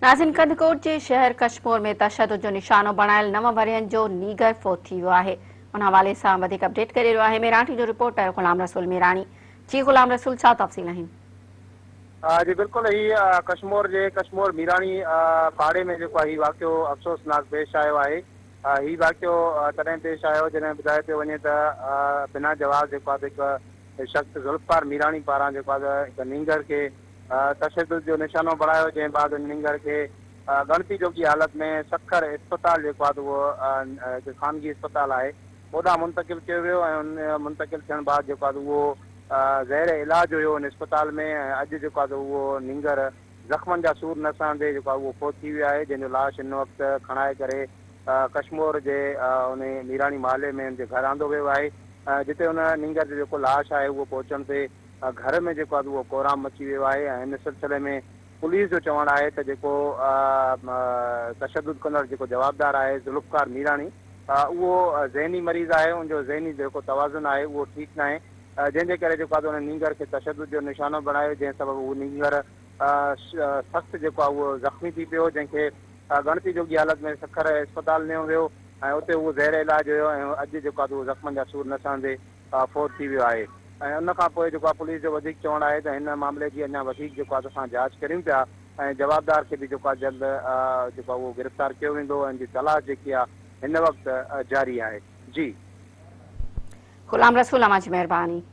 नाज़िन कंदकोट जे शहर कशमोर में तशद्दुद जो निशानो बणायल 9 वरियनि जो नीगर फोत थी वियो आहे। उन हवाले सां वधीक अपडेट करे रहियो आहे मेराठी जो रिपोर्टर ग़ुलाम रसूल मेरानी। जी ग़ुलाम रसूल, छा तफ़सील आहिनि? जी बिल्कुल ही कश्मीर मीरानी पाड़े में जो ही वाक़ियो अफ़सोसनाक पेश आयो आहे। ही वाक़ियो तॾहिं पेश आयो जॾहिं ॿुधाए पियो वञे त बिना जवाब हिकु शख़्स ज़ुल्फ़कार मीरानी पारां हिकु नींगर खे तशद्दुद जो निशानो बणायो, जंहिं बाद नींगर खे ॻणती जोगी हालत में सखर इस्पताल उहो हिकु ख़ानगी इस्पताल आहे ओॾां मुंतक़िल कयो वियो ऐं उन मुंतक़िल थियण बाद उहो ज़हर इलाज हुयो उन इस्पताल में। अॼु उहो नींगर ज़ख़्मनि जा सूर न सहंदे उहो फोत थी वियो आहे, जंहिंजो लाश हिन वक़्तु खणाए करे कशमोर जे उन मीरानी महले में उनजे घर आंदो वियो आहे, जिते उन नींगर जो जेको लाश आहे उहो पहुचण ते घर में उहो कोहराम मची वियो आहे। ऐं हिन सिलसिले में पुलिस जो चवणु आहे त जेको तशद्दुद कंदड़ जेको जवाबदार आहे ज़ुल्फ़कार मीरानी, उहो ज़हनी मरीज़ आहे। उनजो ज़हनी जेको तवाज़ुन आहे उहो ठीकु न आहे, जंहिंजे करे उन नींगर खे तशद्दुद जो निशानो बणायो, जंहिं सबबु उहो नींगर सख़्तु उहो ज़ख़्मी थी पियो, जंहिंखे ॻणती जोगी हालत में सखर इस्पताल नियो वियो ऐं उते उहो ज़हर इलाज हुयो ऐं अॼु उहो ज़ख़्मनि जा सूर न सहंदे फोत थी वियो आहे। ऐं उन खां पोइ पुलिस जो वधीक चवणु आहे त हिन मामले जी अञा वधीक असां जांच करियूं पिया ऐं जवाबदार खे बि जल्द उहो गिरफ़्तार कयो वेंदो ऐं तलाश जेकी आहे हिन वक़्तु जारी आहे। जी ग़ुलाम रसूल, अमां जी महिरबानी।